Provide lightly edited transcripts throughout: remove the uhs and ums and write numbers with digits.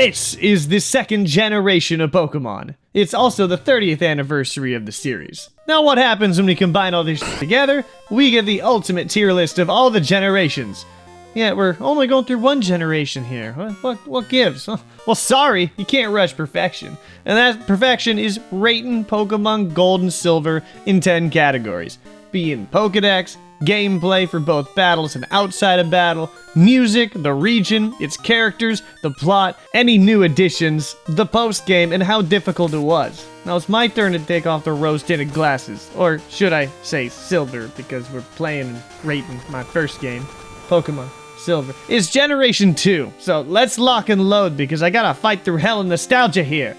This is the second generation of Pokemon. It's also the 30th anniversary of the series. Now what happens when we combine all this shit together? We get the ultimate tier list of all the generations. Yeah, we're only going through one generation here. What gives? Well, sorry, you can't rush perfection. And that perfection is rating Pokemon Gold and Silver in 10 categories. Being Pokedex, gameplay for both battles and outside of battle, music, the region, its characters, the plot, any new additions, the post-game, and how difficult it was. Now it's my turn to take off the rose-tinted glasses. Or should I say silver, because we're playing and rating my first game, Pokemon Silver. It's Generation 2, so let's lock and load because I gotta fight through hell and nostalgia here.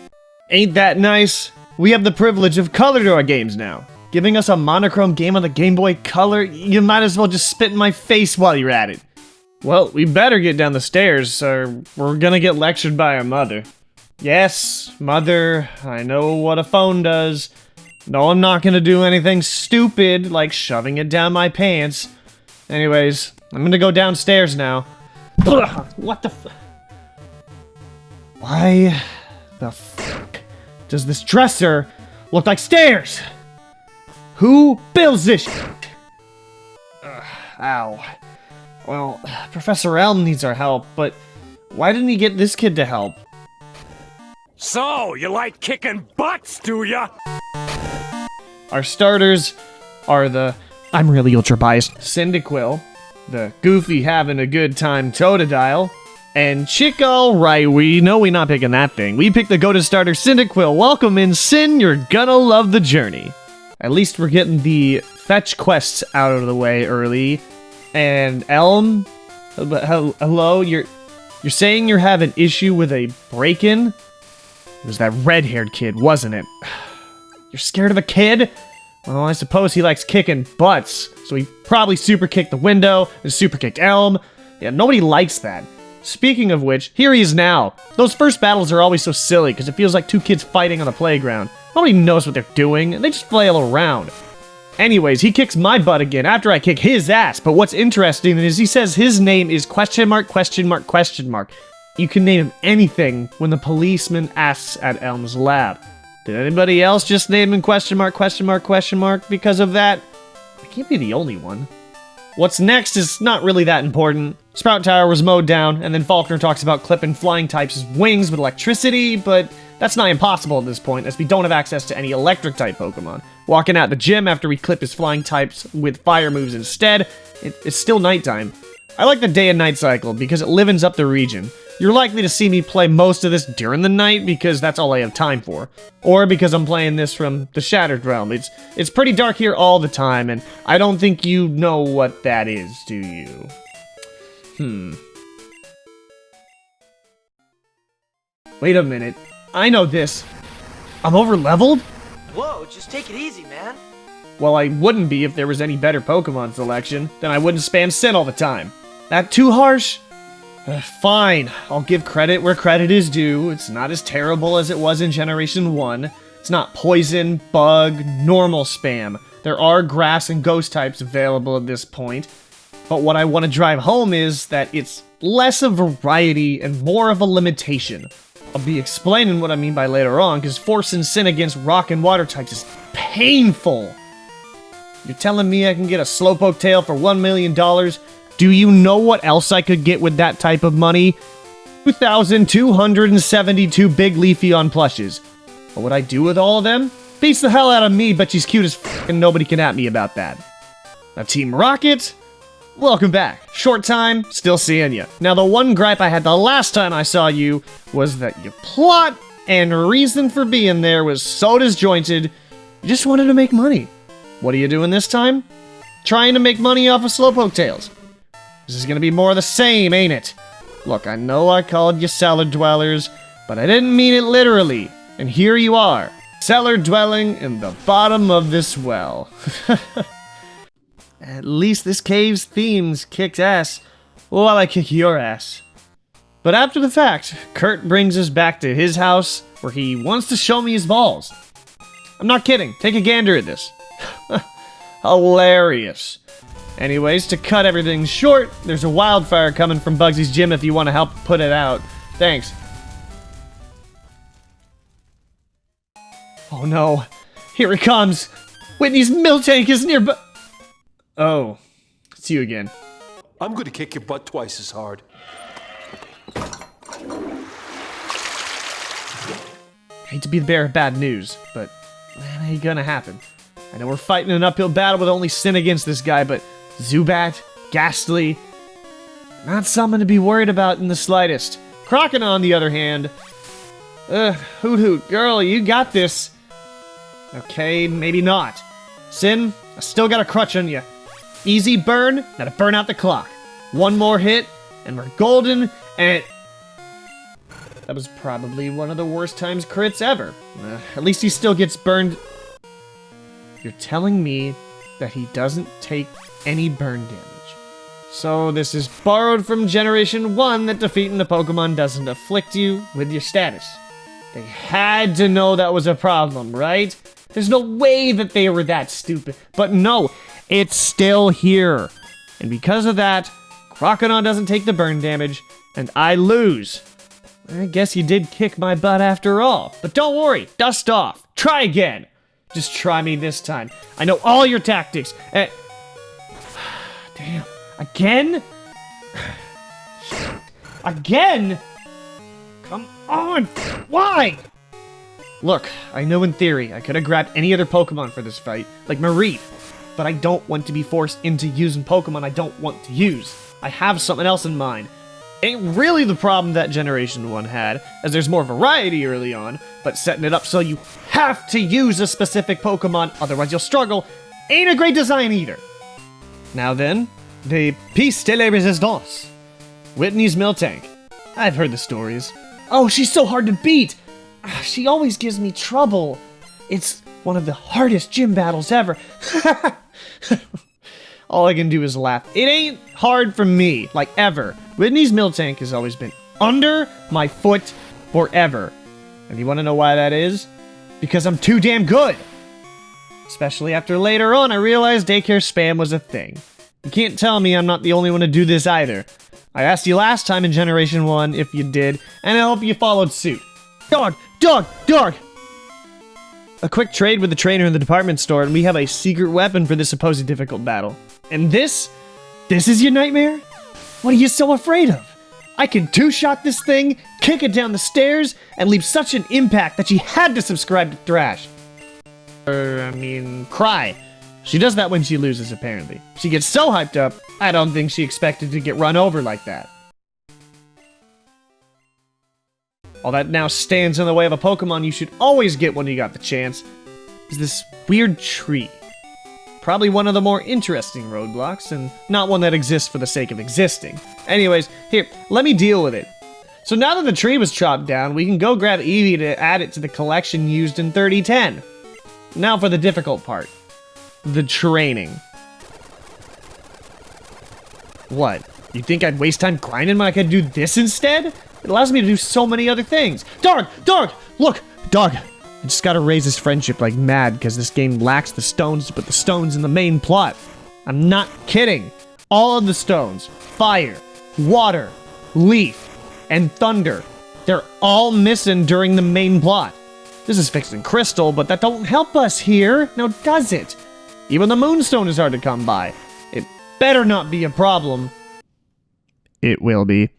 Ain't that nice? We have the privilege of color to our games now. Giving us a monochrome game on the Game Boy Color, you might as well just spit in my face while you're at it. Well, we better get down the stairs, or we're gonna get lectured by our mother. Yes, mother, I know what a phone does. No, I'm not gonna do anything stupid, like shoving it down my pants. Anyways, I'm gonna go downstairs now. What the f- Why the fuck does this dresser look like stairs? Who builds this shit? Ow. Well, Professor Elm needs our help, but why didn't he get this kid to help? So, you like kicking butts, do ya? Our starters are the, I'm really ultra biased, Cyndaquil, the goofy having a good time Totodile, and Chick alright, we know we're not picking that thing. We picked the go-to starter Cyndaquil. Welcome in, Cyn, you're gonna love the journey. At least we're getting the fetch quests out of the way early. And Elm, hello, you're saying you're having issue with a break-in? It was that red-haired kid, wasn't it? You're scared of a kid? Well, I suppose he likes kicking butts, so he probably super kicked the window and super kicked Elm. Yeah, nobody likes that. Speaking of which, here he is now. Those first battles are always so silly because it feels like two kids fighting on the playground. Nobody knows what they're doing, and they just flail around. Anyways, he kicks my butt again after I kick his ass, but what's interesting is he says his name is question mark, question mark, question mark. You can name him anything when the policeman asks at Elm's lab. Did anybody else just name him question mark, question mark, question mark because of that? I can't be the only one. What's next is not really that important. Sprout Tower was mowed down, and then Faulkner talks about clipping flying types' wings with electricity, but that's not impossible at this point, as we don't have access to any electric-type Pokemon. Walking out the gym after we clip his flying types with fire moves instead, it's still nighttime. I like the day and night cycle because it livens up the region. You're likely to see me play most of this during the night because that's all I have time for. Or because I'm playing this from the Shattered Realm. It's pretty dark here all the time, and I don't think you know what that is, do you? Wait a minute. I know this. I'm over-leveled? Whoa, just take it easy, man. Well, I wouldn't be if there was any better Pokemon selection. Then I wouldn't spam Sin all the time. That too harsh? Fine, I'll give credit where credit is due. It's not as terrible as it was in Generation 1. It's not poison, bug, normal spam. There are grass and ghost types available at this point. But what I want to drive home is that it's less a variety and more of a limitation. I'll be explaining what I mean by later on, because forcing Sin against rock and water types is painful. You're telling me I can get a Slowpoke tail for $1 million? Do you know what else I could get with that type of money? 2,272 big Leafeon plushes. What would I do with all of them? Beats the hell out of me, but she's cute as f*** and nobody can at me about that. Now Team Rocket, welcome back. Short time, still seeing you. Now the one gripe I had the last time I saw you was that your plot and reason for being there was so disjointed, you just wanted to make money. What are you doing this time? Trying to make money off of Slowpoke tails. This is gonna be more of the same, ain't it? Look, I know I called you cellar dwellers, but I didn't mean it literally. And here you are, cellar dwelling in the bottom of this well. At least this cave's themes kicked ass, while I kick your ass. But after the fact, Kurt brings us back to his house, where he wants to show me his balls. I'm not kidding, take a gander at this. Hilarious. Anyways, to cut everything short, there's a wildfire coming from Bugsy's gym if you want to help put it out. Thanks. Oh no. Here it comes. Whitney's Miltank is nearby. Oh. It's you again. I'm gonna kick your butt twice as hard. Hate to be the bearer of bad news, but that ain't gonna happen. I know we're fighting an uphill battle with only sin against this guy, but Zubat, Ghastly, not someone to be worried about in the slightest. Crocodile, on the other hand, Hoot Hoot, girl, you got this. Okay, maybe not. Sin, I still got a crutch on you. Easy burn, gotta burn out the clock. One more hit, and we're golden, and that was probably one of the worst times crits ever. At least he still gets burned. You're telling me that he doesn't take any burn damage. So this is borrowed from Generation 1 that defeating the Pokemon doesn't afflict you with your status. They had to know that was a problem, right? There's no way that they were that stupid. But no, it's still here. And because of that, Crocodile doesn't take the burn damage, and I lose. I guess you did kick my butt after all. But don't worry, dust off. Try again. Just try me this time. I know all your tactics. Damn. Again? Again? Come on. Why? Look, I know in theory I could have grabbed any other Pokemon for this fight, like Mareep, but I don't want to be forced into using Pokemon I don't want to use. I have something else in mind. Ain't really the problem that Generation 1 had, as there's more variety early on, but setting it up so you have to use a specific Pokemon, otherwise you'll struggle, ain't a great design either. Now then, the piece de la resistance. Whitney's Miltank. I've heard the stories. Oh, she's so hard to beat! She always gives me trouble. It's one of the hardest gym battles ever. All I can do is laugh. It ain't hard for me, like ever. Whitney's Miltank has always been under my foot forever. And you want to know why that is? Because I'm too damn good. Especially after later on I realized daycare spam was a thing. You can't tell me I'm not the only one to do this either. I asked you last time in Generation 1 if you did, and I hope you followed suit. Dog! Dog! Dog! A quick trade with the trainer in the department store, and we have a secret weapon for this supposed difficult battle. And this is your nightmare? What are you so afraid of? I can two-shot this thing, kick it down the stairs, and leave such an impact that she had to subscribe to Thrash. Cry. She does that when she loses, apparently. She gets so hyped up, I don't think she expected to get run over like that. All that now stands in the way of a Pokemon you should always get when you got the chance is this weird tree. Probably one of the more interesting roadblocks, and not one that exists for the sake of existing. Anyways, here, let me deal with it. So now that the tree was chopped down, we can go grab Eevee to add it to the collection used in 3010. Now for the difficult part. The training. What? You think I'd waste time grinding when I could do this instead? It allows me to do so many other things. Dog! Dog! Look! Dog! I just gotta raise his friendship like mad because this game lacks the stones to put the stones in the main plot. I'm not kidding. All of the stones, fire, water, leaf, and thunder, they're all missing during the main plot. This is fixed in Crystal, but that don't help us here, now does it? Even the Moonstone is hard to come by. It better not be a problem. It will be.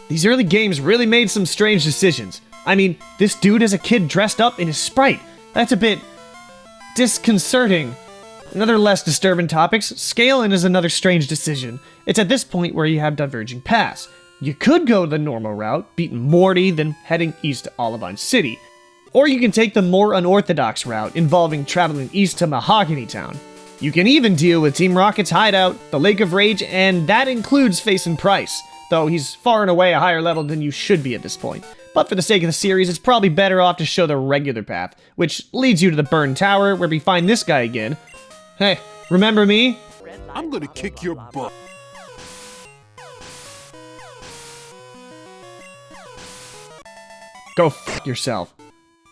These early games really made some strange decisions. I mean, this dude is a kid dressed up in his sprite. That's a bit disconcerting. In other less disturbing topics, scaling is another strange decision. It's at this point where you have diverging paths. You could go the normal route, beating Morty, then heading east to Olivine City. Or you can take the more unorthodox route, involving traveling east to Mahogany Town. You can even deal with Team Rocket's hideout, the Lake of Rage, and that includes facing Price, though he's far and away a higher level than you should be at this point. But for the sake of the series, it's probably better off to show the regular path, which leads you to the Burn Tower, where we find this guy again. Hey, remember me? I'm gonna kick your butt. Go f*** yourself.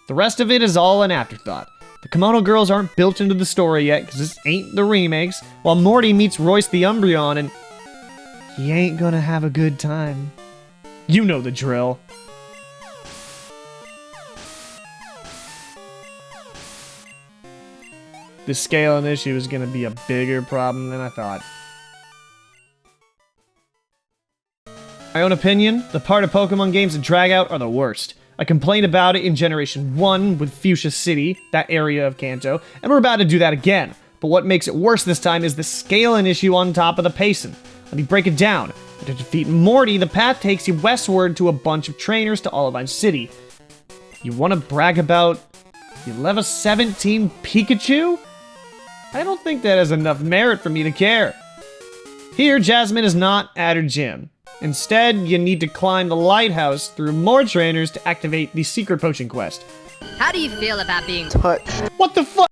The rest of it is all an afterthought. The Kimono girls aren't built into the story yet, because this ain't the remakes, while Morty meets Royce the Umbreon, and he ain't gonna have a good time. You know the drill. the scaling issue is gonna be a bigger problem than I thought. My own opinion, the part of Pokemon games that drag out are the worst. I complained about it in Generation 1 with Fuchsia City, that area of Kanto, and we're about to do that again. But what makes it worse this time is the scaling issue on top of the pacing. Let me break it down. To defeat Morty, the path takes you westward to a bunch of trainers to Olivine City. You want to brag about your level 17 Pikachu? I don't think that has enough merit for me to care. Here, Jasmine is not at her gym. Instead, you need to climb the Lighthouse through more trainers to activate the secret potion quest. How do you feel about being What the fuck?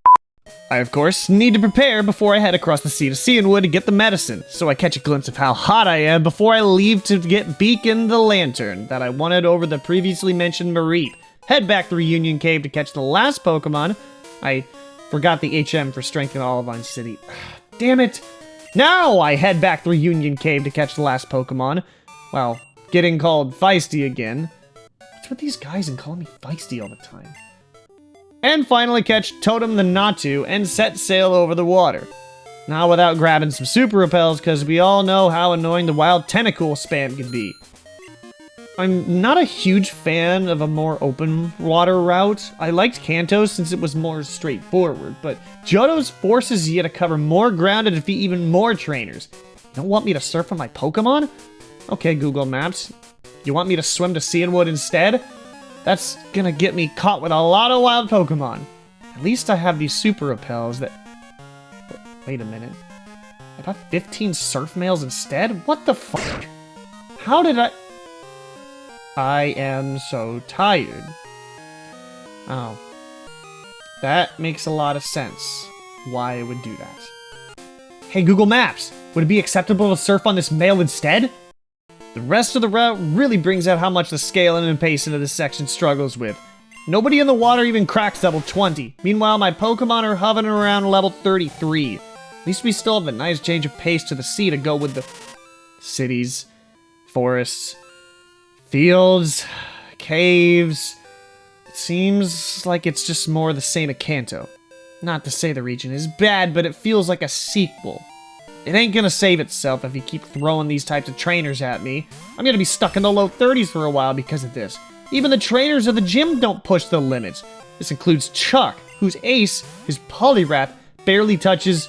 I, of course, need to prepare before I head across the sea to Cianwood to get the medicine, so I catch a glimpse of how hot I am before I leave to get Beacon the Lantern that I wanted over the previously mentioned Mareep. Head back through Union Cave to catch the last Pokemon. I forgot the HM for strength in Olivine City. Damn it! Now I head back through Union Cave to catch the last Pokemon. Well, getting called feisty again. What's with these guys and calling me feisty all the time? And finally catch Totem the Natu and set sail over the water. Not without grabbing some super repels, because we all know how annoying the wild tentacle spam can be. I'm not a huge fan of a more open water route. I liked Kanto since it was more straightforward, but Johto's forces you to cover more ground to defeat even more trainers. You don't want me to surf on my Pokemon? Okay, Google Maps. You want me to swim to Cianwood instead? That's gonna get me caught with a lot of wild Pokemon. At least I have these super repels that... Wait a minute. I got 15 surf males instead? What the fuck? How did I am so tired. Oh. That makes a lot of sense. Why I would do that. Hey Google Maps! Would it be acceptable to surf on this male instead? The rest of the route really brings out how much the scaling and pacing of this section struggles with. Nobody in the water even cracks level 20. Meanwhile, my Pokemon are hovering around level 33. At least we still have a nice change of pace to the sea to go with the cities, forests, fields, caves. It seems like it's just more the same at Kanto. Not to say the region is bad, but it feels like a sequel. It ain't gonna save itself if you keep throwing these types of trainers at me. I'm gonna be stuck in the low 30s for a while because of this. Even the trainers of the gym don't push the limits. This includes Chuck, whose ace, his Poliwrath, barely touches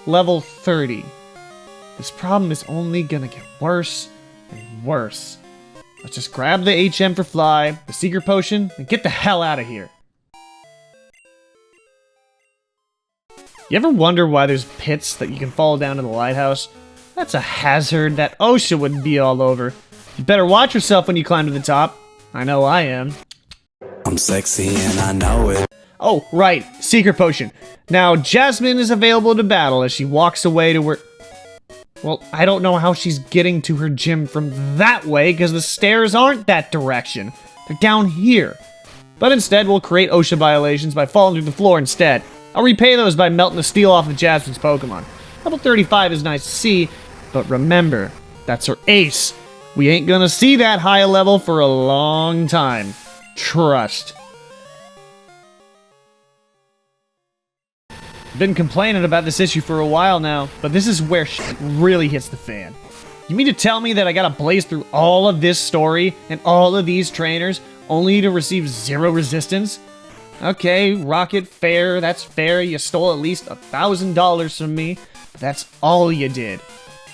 level 30. This problem is only gonna get worse and worse. Let's just grab the HM for Fly, the secret potion, and get the hell out of here. You ever wonder why there's pits that you can fall down in the lighthouse? That's a hazard that OSHA would be all over. You better watch yourself when you climb to the top. I know I am. I'm sexy and I know it. Oh, right. Secret potion. Now, Jasmine is available to battle as she walks away to where... Well, I don't know how she's getting to her gym from that way because the stairs aren't that direction. They're down here. But instead, we'll create OSHA violations by falling through the floor instead. I'll repay those by melting the steel off of Jasmine's Pokemon. Level 35 is nice to see, but remember, that's her ace. We ain't gonna see that high level for a long time. Trust. Been complaining about this issue for a while now, but this is where shit really hits the fan. You mean to tell me that I gotta blaze through all of this story and all of these trainers only to receive 0 resistance? Okay, Rocket, fair, that's fair, you stole at least $1,000 from me, but that's all you did.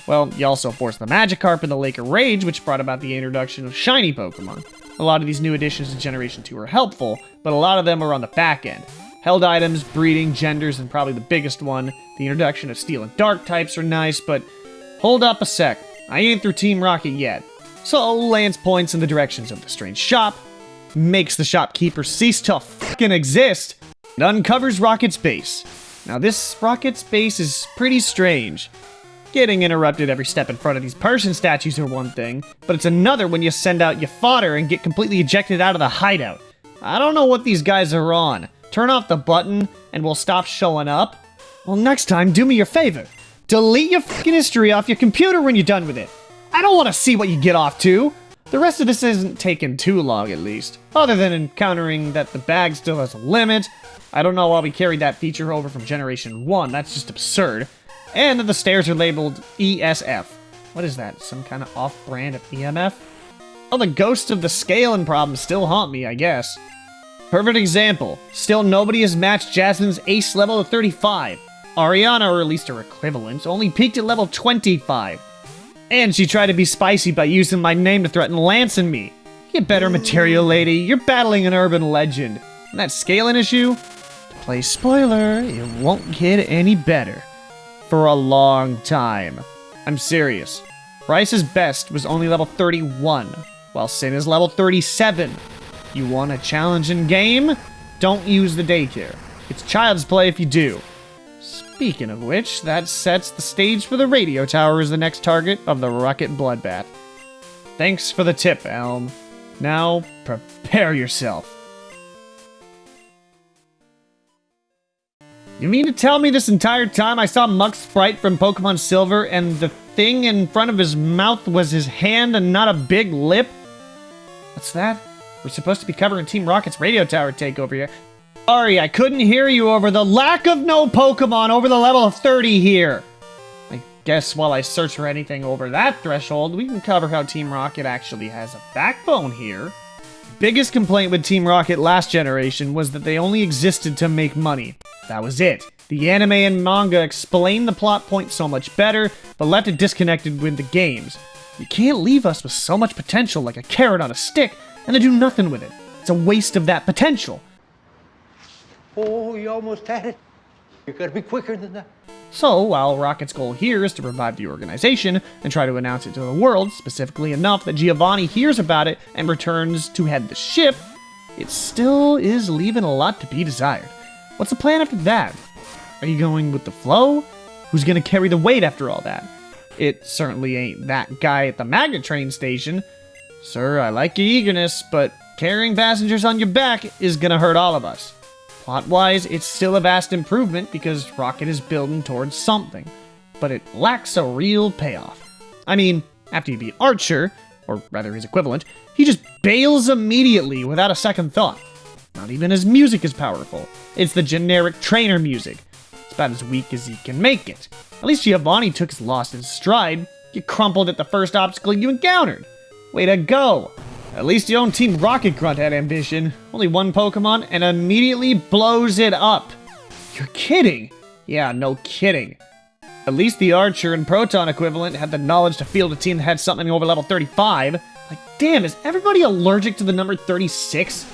Well, you also forced the Magikarp and the Lake of Rage, which brought about the introduction of shiny Pokemon. A lot of these new additions to Generation 2 are helpful, but a lot of them are on the back end. Held items, breeding, genders, and probably the biggest one, the introduction of Steel and Dark types are nice, but hold up a sec, I ain't through Team Rocket yet. So Lance points in the directions of the strange shop, makes the shopkeeper cease to fucking exist, and uncovers Rocket's base. Now this Rocket's base is pretty strange. Getting interrupted every step in front of these person statues are one thing, but it's another when you send out your fodder and get completely ejected out of the hideout. I don't know what these guys are on. Turn off the button and we'll stop showing up? Well, next time, do me a favor. Delete your fucking history off your computer when you're done with it. I don't want to see what you get off to. The rest of this isn't taking too long, at least. Other than encountering that the bag still has a limit. I don't know why we carried that feature over from Generation 1, that's just absurd. And that the stairs are labeled ESF. What is that, some kind of off-brand of EMF? Oh, the ghosts of the scaling problem still haunt me, I guess. Perfect example. Still nobody has matched Jasmine's ace level of 35. Ariana, or at least her equivalent, only peaked at level 25. And she tried to be spicy by using my name to threaten Lance and me. Get better material, lady. You're battling an urban legend. And that scaling issue? To play spoiler, it won't get any better. For a long time. I'm serious. Bryce's best was only level 31, while Sin is level 37. You want a challenging game? Don't use the daycare. It's child's play if you do. Speaking of which, that sets the stage for the radio tower as the next target of the rocket bloodbath. Thanks for the tip, Elm. Now, prepare yourself. You mean to tell me this entire time I saw Muck's sprite from Pokemon Silver and the thing in front of his mouth was his hand and not a big lip? What's that? We're supposed to be covering Team Rocket's radio tower takeover here. Sorry, I couldn't hear you over the lack of no Pokemon over the level of 30 here. I guess while I search for anything over that threshold, we can cover how Team Rocket actually has a backbone here. Biggest complaint with Team Rocket last generation was that they only existed to make money. That was it. The anime and manga explained the plot point so much better, but left it disconnected with the games. You can't leave us with so much potential like a carrot on a stick and then do nothing with it. It's a waste of that potential. Oh, you almost had it. You gotta be quicker than that. So, while Rocket's goal here is to revive the organization and try to announce it to the world, specifically enough that Giovanni hears about it and returns to head the ship, it still is leaving a lot to be desired. What's the plan after that? Are you going with the flow? Who's gonna carry the weight after all that? It certainly ain't that guy at the magnet train station. Sir, I like your eagerness, but carrying passengers on your back is gonna hurt all of us. Plot-wise, it's still a vast improvement because Rocket is building towards something, but it lacks a real payoff. I mean, after you beat Archer, or rather his equivalent, he just bails immediately without a second thought. Not even his music is powerful. It's the generic trainer music. It's about as weak as he can make it. At least Giovanni took his loss in stride. You crumpled at the first obstacle you encountered. Way to go! At least your own Team Rocket Grunt had ambition. Only one Pokemon and immediately blows it up. You're kidding? Yeah, no kidding. At least the Archer and Proton equivalent had the knowledge to field a team that had something over level 35. Like, damn, is everybody allergic to the number 36?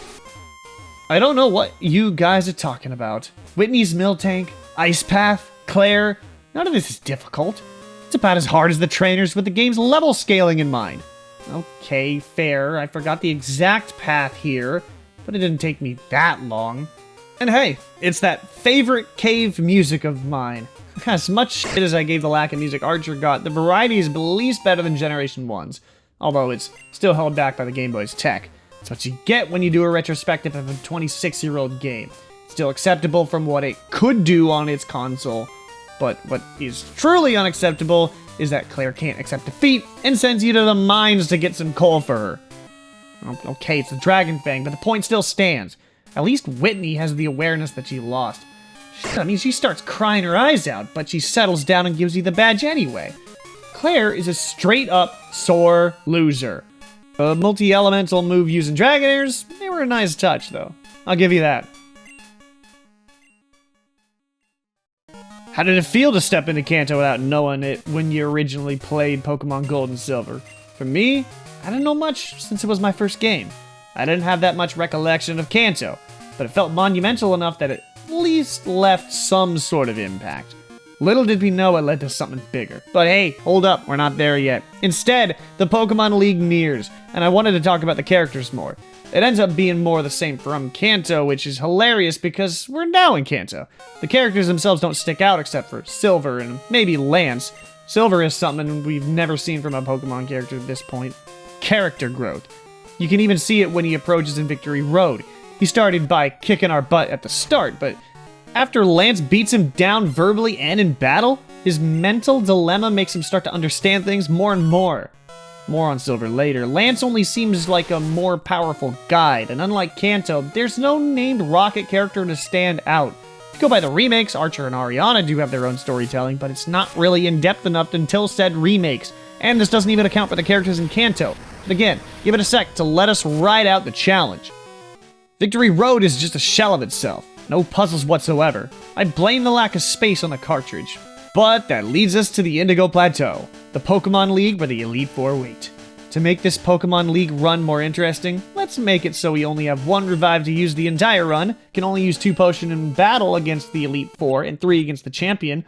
I don't know what you guys are talking about. Whitney's Miltank, Ice Path, Claire, none of this is difficult. It's about as hard as the trainers with the game's level scaling in mind. Okay, fair. I forgot the exact path here, but it didn't take me that long. And hey, it's that favorite cave music of mine. As much shit as I gave the lack of music Archer got, the variety is at least better than Generation 1's, although it's still held back by the Game Boy's tech. It's what you get when you do a retrospective of a 26-year-old game. It's still acceptable from what it could do on its console, but what is truly unacceptable is that Claire can't accept defeat and sends you to the mines to get some coal for her. Okay, it's the Dragon Fang, but the point still stands. At least Whitney has the awareness that she lost. I mean, she starts crying her eyes out, but she settles down and gives you the badge anyway. Claire is a straight-up sore loser. The multi-elemental move using Dragonairs, they were a nice touch, though. I'll give you that. How did it feel to step into Kanto without knowing it when you originally played Pokemon Gold and Silver? For me, I didn't know much since it was my first game. I didn't have that much recollection of Kanto, but it felt monumental enough that it at least left some sort of impact. Little did we know it led to something bigger. But hey, hold up, we're not there yet. Instead, the Pokemon League nears, and I wanted to talk about the characters more. It ends up being more the same from Kanto, which is hilarious because we're now in Kanto. The characters themselves don't stick out except for Silver and maybe Lance. Silver is something we've never seen from a Pokemon character at this point. Character growth. You can even see it when he approaches in Victory Road. He started by kicking our butt at the start, but after Lance beats him down verbally and in battle, his mental dilemma makes him start to understand things more and more. More on Silver later. Lance only seems like a more powerful guide, and unlike Kanto, there's no named rocket character to stand out. If you go by the remakes, Archer and Ariana do have their own storytelling, but it's not really in-depth enough until said remakes. And this doesn't even account for the characters in Kanto. But again, give it a sec to let us ride out the challenge. Victory Road is just a shell of itself. No puzzles whatsoever. I blame the lack of space on the cartridge. But that leads us to the Indigo Plateau, the Pokemon League where the Elite Four wait. To make this Pokemon League run more interesting, let's make it so we only have 1 revive to use the entire run, can only use 2 potion in battle against the Elite Four, and 3 against the champion.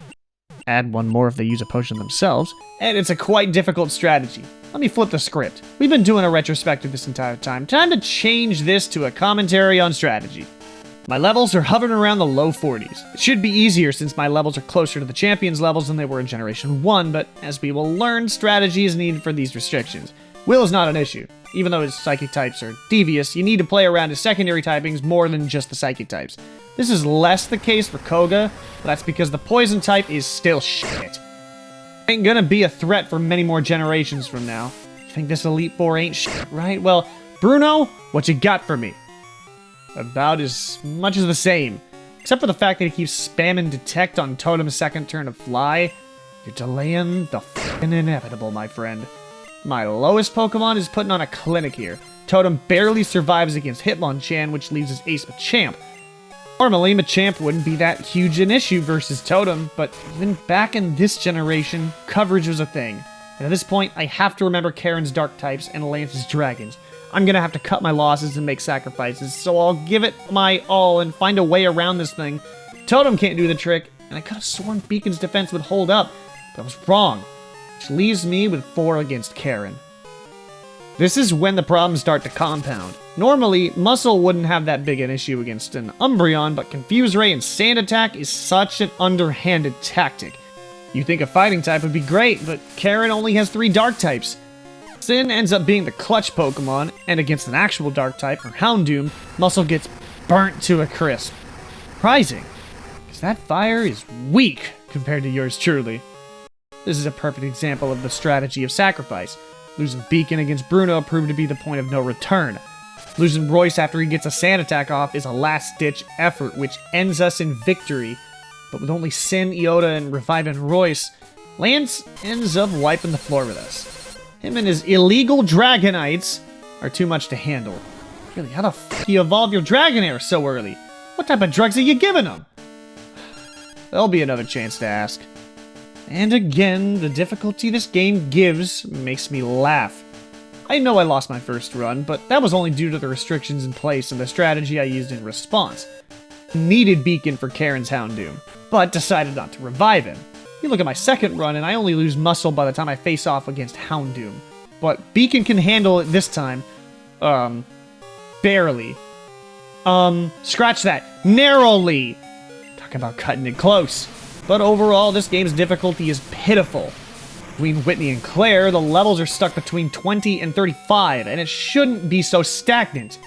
Add 1 more if they use a potion themselves, and it's a quite difficult strategy. Let me flip the script. We've been doing a retrospective this entire time. Time to change this to a commentary on strategy. My levels are hovering around the low 40s. It should be easier since my levels are closer to the champions levels than they were in Generation 1, but as we will learn, strategy is needed for these restrictions. Will is not an issue. Even though his psychic types are devious, you need to play around his secondary typings more than just the psychic types. This is less the case for Koga, but that's because the poison type is still shit. Ain't gonna be a threat for many more generations from now. You think this Elite Four ain't shit, right? Well, Bruno, what you got for me? About as much as the same. Except for the fact that he keeps spamming Detect on Totem's second turn of Fly. You're delaying the f***ing inevitable, my friend. My lowest Pokemon is putting on a clinic here. Totem barely survives against Hitmonchan, which leaves his ace Machamp. Normally, Machamp wouldn't be that huge an issue versus Totem, but even back in this generation, coverage was a thing. And at this point, I have to remember Karen's Dark types and Lance's Dragons. I'm gonna have to cut my losses and make sacrifices, so I'll give it my all and find a way around this thing. Totem can't do the trick, and I could have sworn Beacon's defense would hold up, but I was wrong, which leaves me with 4 against Karen. This is when the problems start to compound. Normally, Muscle wouldn't have that big an issue against an Umbreon, but Confuse Ray and Sand Attack is such an underhanded tactic. You think a fighting type would be great, but Karen only has 3 dark types. Sin ends up being the clutch Pokemon, and against an actual dark type, or Houndoom, Muscle gets burnt to a crisp. Surprising, because that fire is weak compared to yours truly. This is a perfect example of the strategy of sacrifice. Losing Beacon against Bruno proved to be the point of no return. Losing Royce after he gets a Sand Attack off is a last-ditch effort, which ends us in victory. But with only Sin, Iota, and reviving Royce, Lance ends up wiping the floor with us. Him and his illegal Dragonites are too much to handle. Really, how the f*** do you evolve your Dragonair so early? What type of drugs are you giving him? There'll be another chance to ask. And again, the difficulty this game gives makes me laugh. I know I lost my first run, but that was only due to the restrictions in place and the strategy I used in response. Needed Beacon for Karen's Houndoom, but decided not to revive him. You look at my second run and I only lose Muscle by the time I face off against Houndoom. But Beacon can handle it this time. Barely. Scratch that. Narrowly! Talk about cutting it close. But overall, this game's difficulty is pitiful. Between Whitney and Claire, the levels are stuck between 20 and 35, and it shouldn't be so stagnant.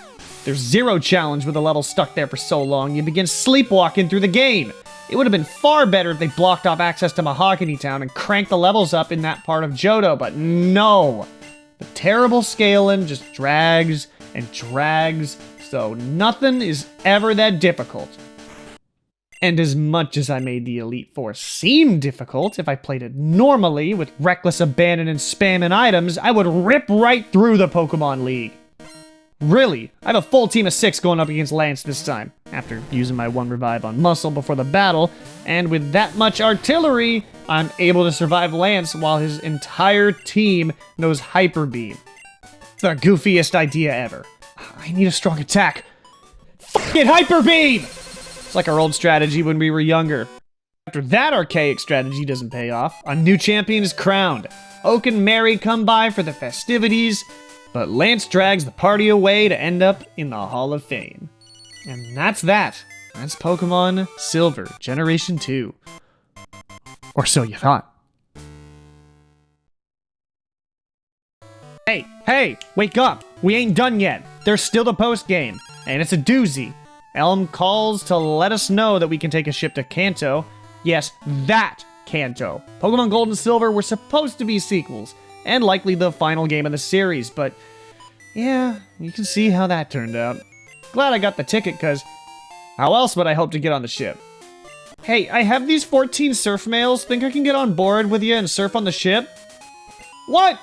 There's 0 challenge with the level stuck there for so long, you begin sleepwalking through the game. It would have been far better if they blocked off access to Mahogany Town and cranked the levels up in that part of Johto, but no! The terrible scaling just drags and drags, so nothing is ever that difficult. And as much as I made the Elite Four seem difficult, if I played it normally, with reckless abandon and spamming items, I would rip right through the Pokemon League. Really, I have a full team of 6 going up against Lance this time, after using my 1 revive on Muscle before the battle, and with that much artillery, I'm able to survive Lance while his entire team knows Hyper Beam. It's the goofiest idea ever. I need a strong attack. F*** it, Hyper Beam! It's like our old strategy when we were younger. After that archaic strategy doesn't pay off, a new champion is crowned. Oak and Mary come by for the festivities, but Lance drags the party away to end up in the Hall of Fame. And that's that. That's Pokemon Silver, Generation 2. Or so you thought. Hey, wake up! We ain't done yet. There's still the post-game, and it's a doozy. Elm calls to let us know that we can take a ship to Kanto. Yes, that Kanto. Pokemon Gold and Silver were supposed to be sequels. and likely the final game of the series, but yeah, you can see how that turned out. Glad I got the ticket, cause how else would I hope to get on the ship? Hey, I have these 14 surf males. Think I can get on board with you and surf on the ship? What?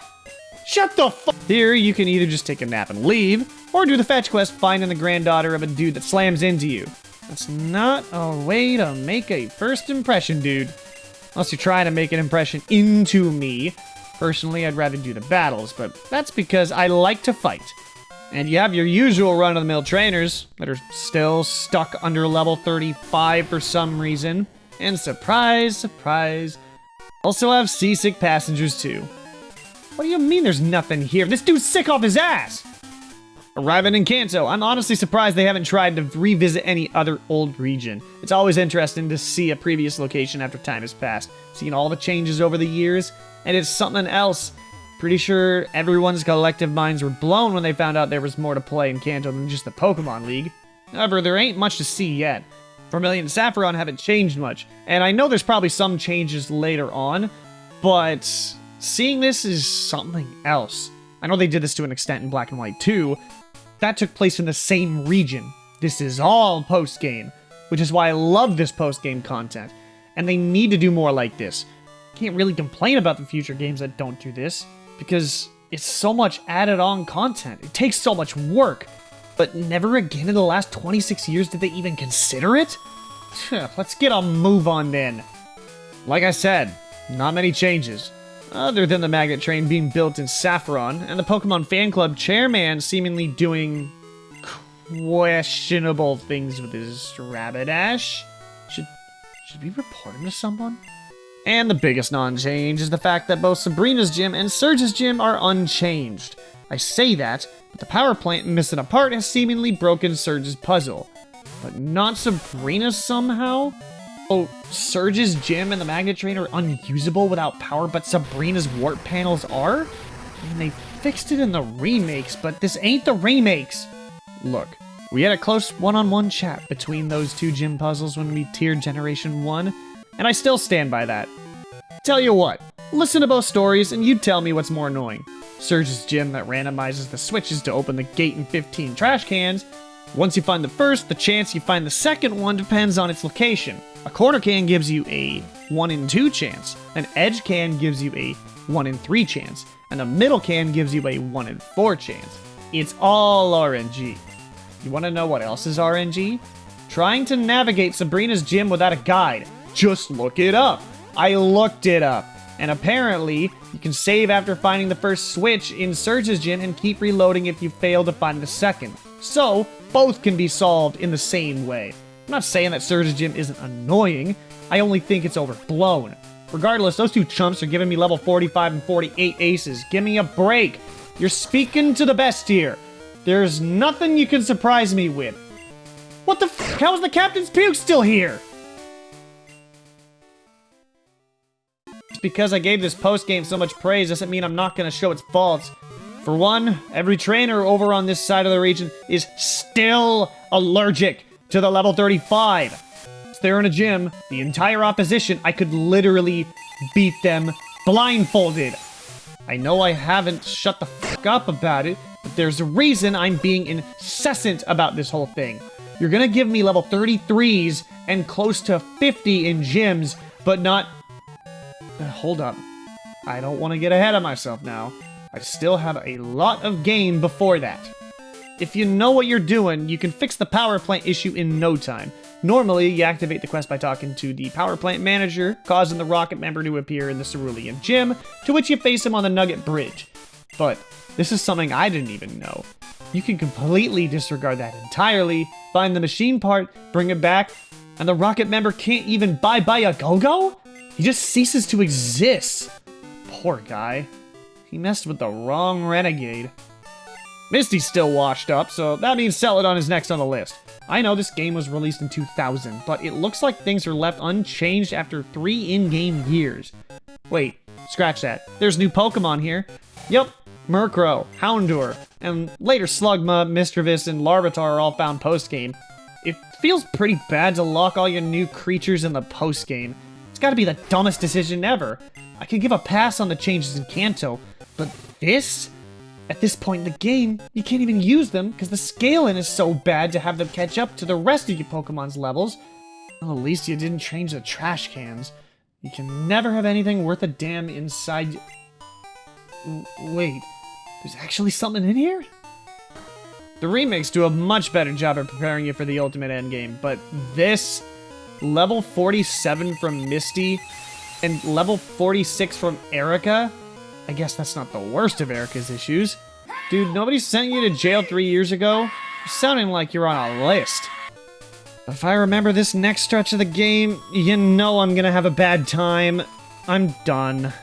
Shut the fuck. Here, you can either just take a nap and leave, or do the fetch quest finding the granddaughter of a dude that slams into you. That's not a way to make a first impression, dude. Unless you're trying to make an impression into me. Personally, I'd rather do the battles, but that's because I like to fight. And you have your usual run-of-the-mill trainers that are still stuck under level 35 for some reason. And surprise, surprise, also have seasick passengers too. What do you mean there's nothing here? This dude's sick off his ass! Arriving in Kanto, I'm honestly surprised they haven't tried to revisit any other old region. It's always interesting to see a previous location after time has passed. Seeing all the changes over the years, and it's something else. Pretty sure everyone's collective minds were blown when they found out there was more to play in Kanto than just the Pokemon League. However, there ain't much to see yet. Vermilion and Saffron haven't changed much, and I know there's probably some changes later on, but seeing this is something else. I know they did this to an extent in Black and White too. That took place in the same region. This is all post-game, which is why I love this post-game content, and they need to do more like this. Can't really complain about the future games that don't do this, because it's so much added on content. It takes so much work. But never again in the last 26 years did they even consider it? Let's get a move on then. Like I said, not many changes. Other than the magnet train being built in Saffron, and the Pokemon fan club chairman seemingly doing questionable things with his Rapidash. Should we report him to someone? And the biggest non-change is the fact that both Sabrina's gym and Surge's gym are unchanged. I say that, but the power plant missing a part has seemingly broken Surge's puzzle. But not Sabrina's somehow? Oh, Surge's gym and the magnet train are unusable without power, but Sabrina's warp panels are? And they fixed it in the remakes, but this ain't the remakes! Look, we had a close one-on-one chat between those two gym puzzles when we tiered Generation 1, and I still stand by that. Tell you what, listen to both stories and you tell me what's more annoying. Surge's gym that randomizes the switches to open the gate in 15 trash cans. Once you find the first, the chance you find the second one depends on its location. A corner can gives you a 1 in 2 chance, an edge can gives you a 1 in 3 chance, and a middle can gives you a 1 in 4 chance. It's all RNG. You want to know what else is RNG? Trying to navigate Sabrina's gym without a guide. Just look it up. I looked it up. And apparently, you can save after finding the first switch in Surge's gym and keep reloading if you fail to find the second. So, both can be solved in the same way. I'm not saying that Surge's gym isn't annoying, I only think it's overblown. Regardless, those two chumps are giving me level 45 and 48 aces. Give me a break. You're speaking to the best here. There's nothing you can surprise me with. What the f***? How is the captain's puke still here? Just because I gave this post-game so much praise doesn't mean I'm not going to show its faults. For one, every trainer over on this side of the region is still allergic to the level 35. If they're in a gym, the entire opposition, I could literally beat them blindfolded. I know I haven't shut the fuck up about it, but there's a reason I'm being incessant about this whole thing. You're gonna give me level 33s and close to 50 in gyms, but not... Hold up. I don't want to get ahead of myself now. I still have a lot of game before that. If you know what you're doing, you can fix the power plant issue in no time. Normally, you activate the quest by talking to the power plant manager, causing the rocket member to appear in the Cerulean gym, to which you face him on the Nugget Bridge. But this is something I didn't even know. You can completely disregard that entirely, find the machine part, bring it back, and the rocket member can't even buy a go-go? He just ceases to exist. Poor guy. He messed with the wrong renegade. Misty's still washed up, so that means Celadon is next on the list. I know this game was released in 2000, but it looks like things are left unchanged after 3 in-game years. Wait, scratch that. There's new Pokemon here. Yup, Murkrow, Houndour, and later Slugma, Mischievous, and Larvitar are all found post-game. It feels pretty bad to lock all your new creatures in the post-game. It's gotta be the dumbest decision ever. I could give a pass on the changes in Kanto, But this? At this point in the game, you can't even use them because the scaling is so bad to have them catch up to the rest of your Pokemon's levels. Well, at least you didn't change the trash cans. You can never have anything worth a damn inside... Wait, there's actually something in here? The remakes do a much better job at preparing you for the ultimate endgame, but this... Level 47 from Misty and level 46 from Erika? I guess that's not the worst of Erika's issues. Dude, nobody sent you to jail 3 years ago? You're sounding like you're on a list. If I remember this next stretch of the game, you know I'm gonna have a bad time. I'm done.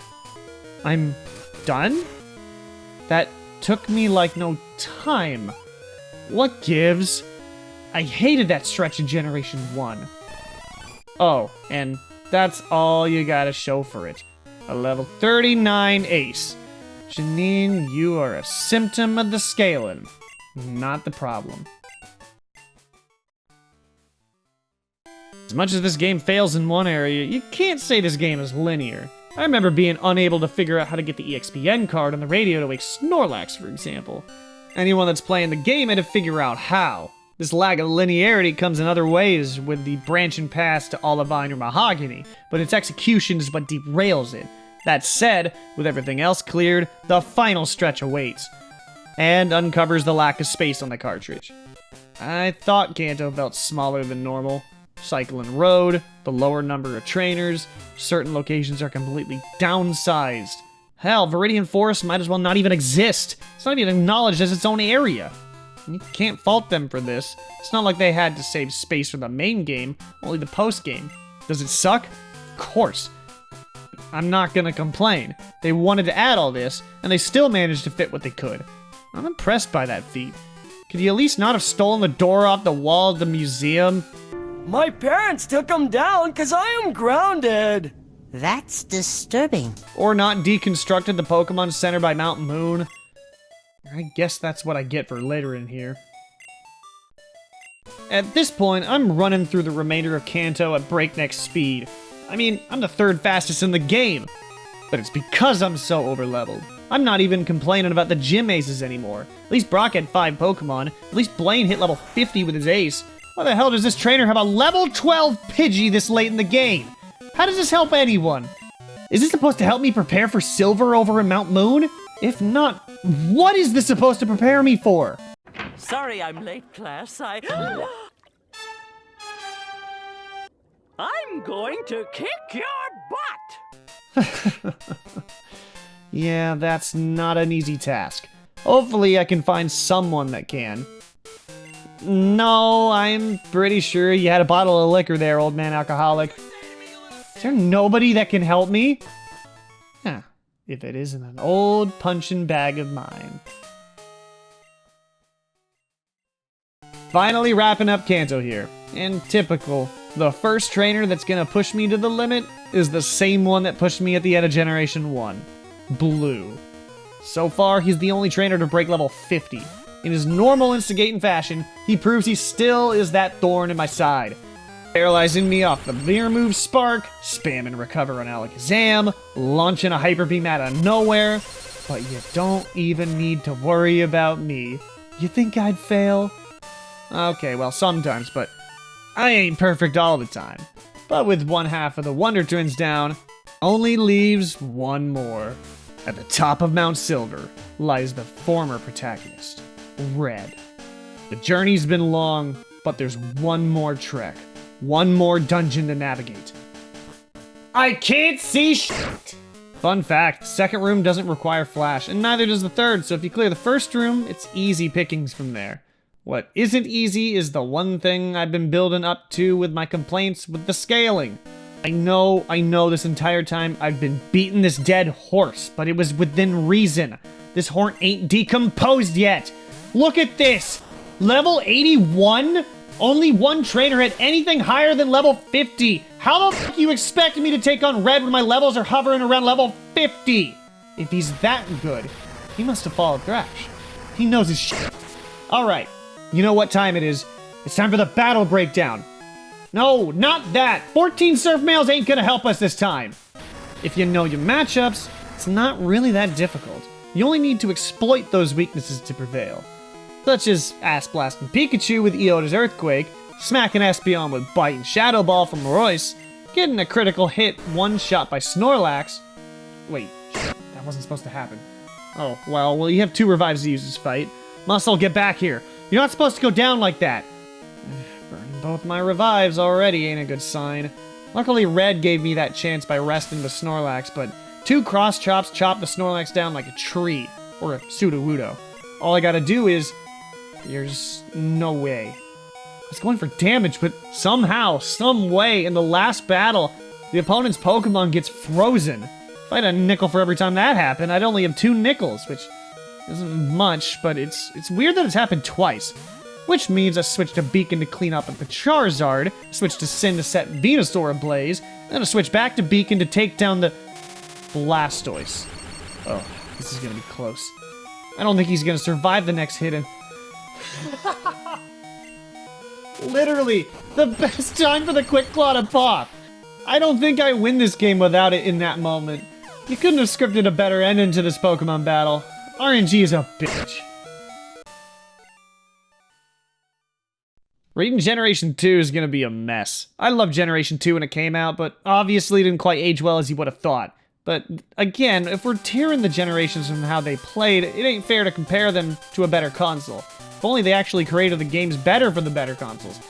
I'm done? That took me like no time. What gives? I hated that stretch in Generation 1. Oh, and that's all you gotta show for it. A level 39 ace. Janine, you are a symptom of the scaling, not the problem. As much as this game fails in one area, you can't say this game is linear. I remember being unable to figure out how to get the EXPN card on the radio to wake Snorlax, for example. Anyone that's playing the game had to figure out how. This lack of linearity comes in other ways with the branching paths to Olivine or Mahogany, but its execution is what derails it. That said, with everything else cleared, the final stretch awaits, and uncovers the lack of space on the cartridge. I thought Kanto felt smaller than normal. Cycling Road, the lower number of trainers, certain locations are completely downsized. Hell, Viridian Forest might as well not even exist. It's not even acknowledged as its own area. You can't fault them for this. It's not like they had to save space for the main game, only the post game. Does it suck? Of course. I'm not gonna complain. They wanted to add all this, and they still managed to fit what they could. I'm impressed by that feat. Could you at least not have stolen the door off the wall of the museum? My parents took them down because I am grounded. That's disturbing. Or not deconstructed the Pokemon Center by Mount Moon? I guess that's what I get for littering here. At this point, I'm running through the remainder of Kanto at breakneck speed. I mean, I'm the third fastest in the game. But it's because I'm so overleveled. I'm not even complaining about the gym aces anymore. At least Brock had 5 Pokemon. At least Blaine hit level 50 with his ace. Why the hell does this trainer have a level 12 Pidgey this late in the game? How does this help anyone? Is this supposed to help me prepare for Silver over in Mount Moon? If not, what is this supposed to prepare me for? Sorry I'm late, class. I'm going to kick your butt! Yeah, that's not an easy task. Hopefully I can find someone that can. No, I'm pretty sure you had a bottle of liquor there, old man alcoholic. Is there nobody that can help me? Huh, if it isn't an old punching bag of mine. Finally wrapping up Kanto here. And typical, the first trainer that's gonna push me to the limit is the same one that pushed me at the end of Generation 1. Blue. So far, he's the only trainer to break level 50. In his normal instigating fashion, he proves he still is that thorn in my side. Paralyzing me off the Mirror Move Spark, spamming Recover on Alakazam, launching a Hyper Beam out of nowhere. But you don't even need to worry about me. You think I'd fail? Okay, well, sometimes, but I ain't perfect all the time. But with one half of the Wonder Twins down, only leaves one more. At the top of Mount Silver lies the former protagonist, Red. The journey's been long, but there's one more trek. One more dungeon to navigate. I can't see shit! Fun fact, the second room doesn't require flash, and neither does the third, so if you clear the first room, it's easy pickings from there. What isn't easy is the one thing I've been building up to with my complaints with the scaling. I know this entire time I've been beating this dead horse, but it was within reason. This horn ain't decomposed yet. Look at this! Level 81? Only one trainer had anything higher than level 50. How the fuck you expect me to take on Red when my levels are hovering around level 50? If he's that good, he must have followed Thrash. He knows his shit. Alright, you know what time it is. It's time for the battle breakdown. No, not that! 14 Surf Males ain't gonna help us this time. If you know your matchups, it's not really that difficult. You only need to exploit those weaknesses to prevail. Such as Ass Blasting Pikachu with Eota's Earthquake, smacking Espeon with Bite and Shadow Ball from Royce, getting a critical hit one-shot by Snorlax. Wait, that wasn't supposed to happen. Oh, well, you have 2 revives to use this fight. Muscle, get back here. You're not supposed to go down like that. Burning both my revives already ain't a good sign. Luckily, Red gave me that chance by resting the Snorlax, but 2 cross chops chop the Snorlax down like a tree, or a Sudowoodo. All I gotta do is... There's no way. I was going for damage, but somehow, some way, in the last battle, the opponent's Pokemon gets frozen. If I had a nickel for every time that happened, I'd only have 2 nickels, which isn't much, but it's weird that it's happened twice. Which means I switched to Beacon to clean up the Charizard, switched to Sin to set Venusaur ablaze, and then I switched back to Beacon to take down the Blastoise. Oh, this is gonna be close. I don't think he's gonna survive the next hit, and... Literally, the best time for the Quick Claw to pop. I don't think I win this game without it in that moment. You couldn't have scripted a better ending to this Pokemon battle. RNG is a bitch. Reading Generation 2 is gonna be a mess. I loved Generation 2 when it came out, but obviously didn't quite age well as you would have thought. But again, if we're tearing the generations from how they played, it ain't fair to compare them to a better console. If only they actually created the games better for the better consoles.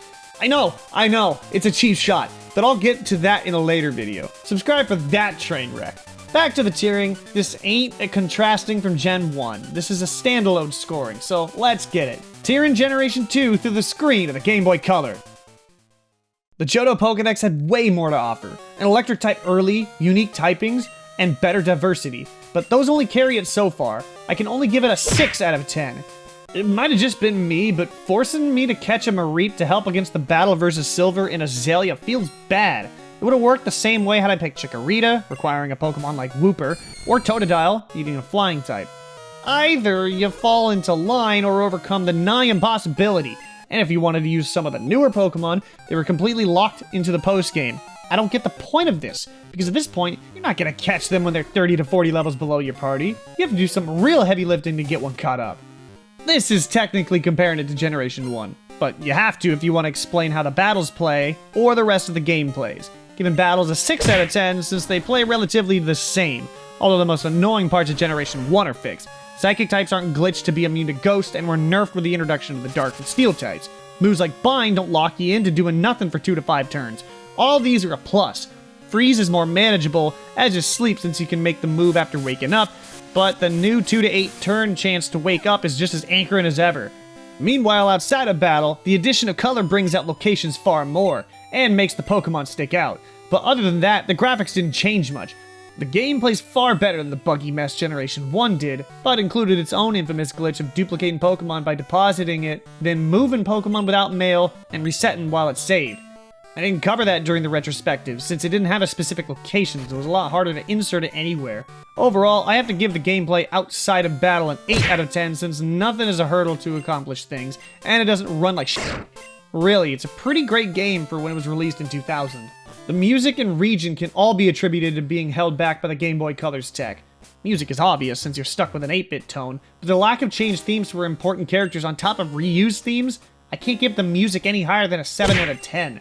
I know, it's a cheap shot, but I'll get to that in a later video. Subscribe for that train wreck. Back to the tiering, this ain't a contrasting from Gen 1. This is a standalone scoring, so let's get it. Tiering Generation 2 through the screen of the Game Boy Color. The Johto Pokédex had way more to offer. An electric type early, unique typings, and better diversity. But those only carry it so far. I can only give it a 6 out of 10. It might have just been me, but forcing me to catch a Mareep to help against the battle versus Silver in Azalea feels bad. It would have worked the same way had I picked Chikorita, requiring a Pokemon like Wooper, or Totodile, needing a flying type. Either you fall into line or overcome the nigh impossibility, and if you wanted to use some of the newer Pokemon, they were completely locked into the post-game. I don't get the point of this, because at this point, you're not going to catch them when they're 30 to 40 levels below your party. You have to do some real heavy lifting to get one caught up. This is technically comparing it to Generation 1, but you have to if you want to explain how the battles play, or the rest of the game plays. Giving battles a 6 out of 10 since they play relatively the same, although the most annoying parts of Generation 1 are fixed. Psychic types aren't glitched to be immune to Ghost and were nerfed with the introduction of the Dark and Steel types. Moves like Bind don't lock you into doing nothing for 2 to 5 turns. All these are a plus. Freeze is more manageable, as is Sleep since you can make the move after waking up, but the new 2 to 8 turn chance to wake up is just as anchoring as ever. Meanwhile, outside of battle, the addition of color brings out locations far more, and makes the Pokemon stick out. But other than that, the graphics didn't change much. The game plays far better than the buggy mess Generation 1 did, but included its own infamous glitch of duplicating Pokemon by depositing it, then moving Pokemon without mail, and resetting while it's saved. I didn't cover that during the retrospective, since it didn't have a specific location, so it was a lot harder to insert it anywhere. Overall, I have to give the gameplay outside of battle an 8 out of 10, since nothing is a hurdle to accomplish things, and it doesn't run like shit. Really, it's a pretty great game for when it was released in 2000. The music and region can all be attributed to being held back by the Game Boy Color's tech. Music is obvious since you're stuck with an 8-bit tone, but the lack of changed themes for important characters on top of reused themes, I can't give the music any higher than a 7 out of 10.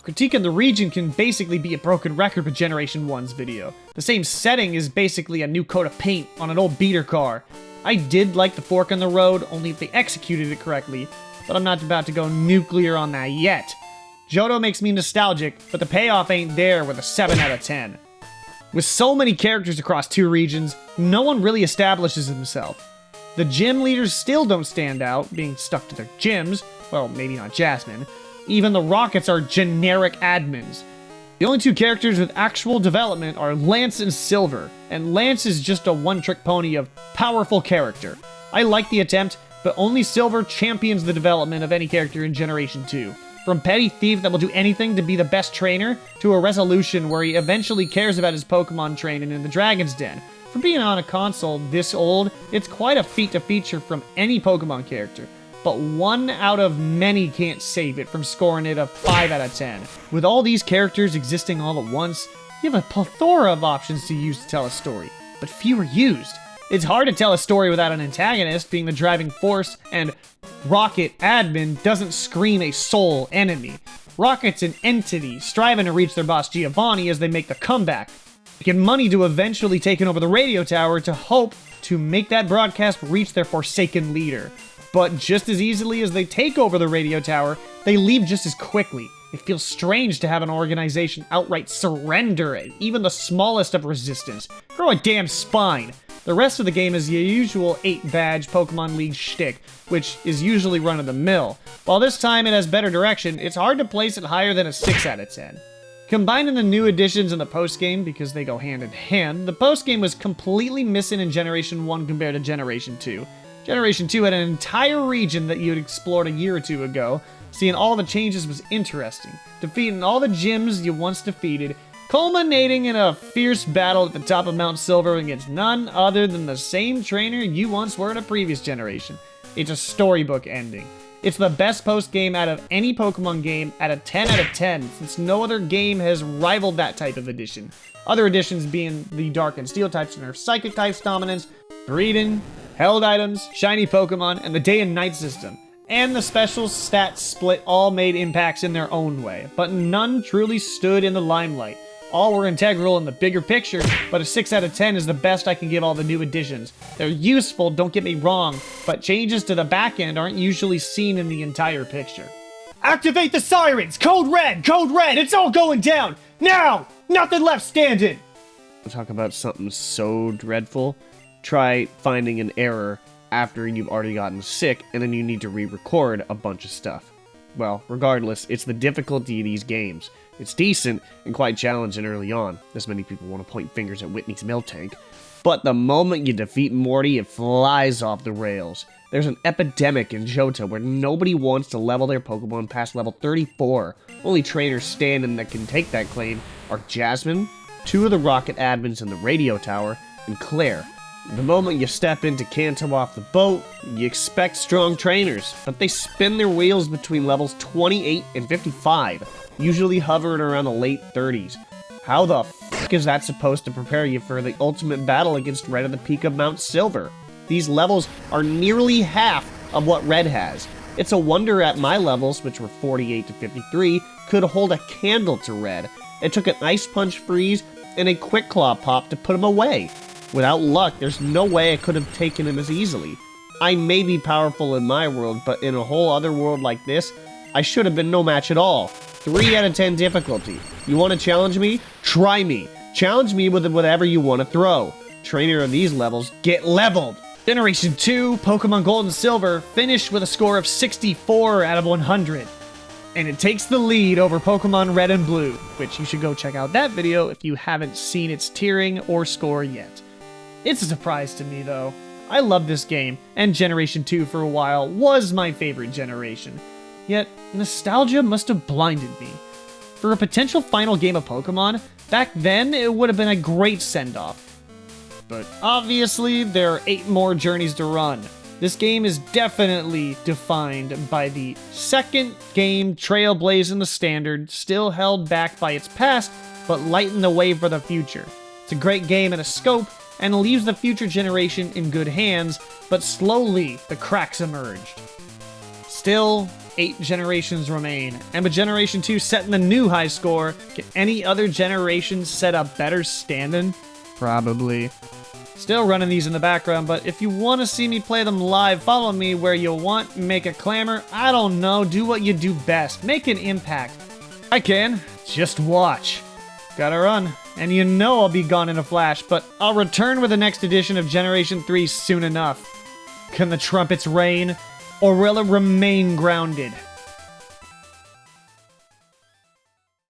Critique on the region can basically be a broken record with Generation 1's video. The same setting is basically a new coat of paint on an old beater car. I did like the fork in the road, only if they executed it correctly, but I'm not about to go nuclear on that yet. Johto makes me nostalgic, but the payoff ain't there with a 7 out of 10. With so many characters across 2 regions, no one really establishes himself. The gym leaders still don't stand out, being stuck to their gyms. Well, maybe not Jasmine. Even the Rockets are generic admins. The only 2 characters with actual development are Lance and Silver, and Lance is just a one-trick pony of powerful character. I like the attempt, but only Silver champions the development of any character in Generation 2. From petty thief that will do anything to be the best trainer, to a resolution where he eventually cares about his Pokemon training in the Dragon's Den. For being on a console this old, it's quite a feat to feature from any Pokemon character. But 1 out of many can't save it from scoring it a 5 out of 10. With all these characters existing all at once, you have a plethora of options to use to tell a story, but few are used. It's hard to tell a story without an antagonist being the driving force, and Rocket Admin doesn't scream a sole enemy. Rocket's an entity, striving to reach their boss Giovanni as they make the comeback, making money to eventually taking over the radio tower to hope to make that broadcast reach their forsaken leader. But just as easily as they take over the radio tower, they leave just as quickly. It feels strange to have an organization outright surrender even the smallest of resistance. Grow a damn spine. The rest of the game is your usual 8-badge Pokemon League shtick, which is usually run-of-the-mill. While this time it has better direction, it's hard to place it higher than a 6 out of 10. Combining the new additions and the postgame, because they go hand in hand, the postgame was completely missing in Generation 1 compared to Generation 2. Generation 2 had an entire region that you had explored a year or two ago. Seeing all the changes was interesting. Defeating all the gyms you once defeated, culminating in a fierce battle at the top of Mount Silver against none other than the same trainer you once were in a previous generation. It's a storybook ending. It's the best post-game out of any Pokemon game at a 10 out of 10, since no other game has rivaled that type of addition. Other additions being the Dark and Steel types and their Psychic types dominance, breeding, held items, shiny Pokemon, and the day and night system. And the special stat split all made impacts in their own way, but none truly stood in the limelight. All were integral in the bigger picture, but a 6 out of 10 is the best I can give all the new additions. They're useful, don't get me wrong, but changes to the back end aren't usually seen in the entire picture. Activate the sirens! Code red! Code red! It's all going down! Now! Nothing left standing! Talk about something so dreadful. Try finding an error after you've already gotten sick, and then you need to re-record a bunch of stuff. Well, regardless, it's the difficulty of these games. It's decent and quite challenging early on, as many people want to point fingers at Whitney's milk tank. But the moment you defeat Morty, it flies off the rails. There's an epidemic in Johto where nobody wants to level their Pokemon past level 34. Only trainers standing that can take that claim are Jasmine, 2 of the Rocket admins in the radio tower, and Claire. The moment you step into Kanto off the boat, you expect strong trainers, but they spin their wheels between levels 28 and 55, usually hovering around the late 30s. How the f*** is that supposed to prepare you for the ultimate battle against Red at the peak of Mount Silver? These levels are nearly half of what Red has. It's a wonder at my levels, which were 48 to 53, could hold a candle to Red. It took an Ice Punch freeze and a Quick Claw pop to put him away. Without luck, there's no way I could have taken him as easily. I may be powerful in my world, but in a whole other world like this, I should have been no match at all. 3 out of 10 difficulty. You want to challenge me? Try me. Challenge me with whatever you want to throw. Trainer of these levels, get leveled. Generation 2, Pokemon Gold and Silver, finished with a score of 64 out of 100. And it takes the lead over Pokemon Red and Blue, which you should go check out that video if you haven't seen its tiering or score yet. It's a surprise to me though. I love this game, and Generation 2 for a while was my favorite generation. Yet, nostalgia must have blinded me. For a potential final game of Pokemon, back then it would have been a great send-off. But obviously, there are 8 more journeys to run. This game is definitely defined by the second game trailblazing the standard, still held back by its past, but lighting the way for the future. It's a great game in a scope, and leaves the future generation in good hands, but slowly the cracks emerged. Still, 8 generations remain, and with Generation 2 setting the new high score, can any other generation set a better standing? Probably. Still running these in the background, but if you want to see me play them live, follow me where you want, make a clamor, I don't know, do what you do best, make an impact. I can, just watch. Gotta run, and you know I'll be gone in a flash, but I'll return with the next edition of Generation 3 soon enough. Can the trumpets reign, or will it remain grounded?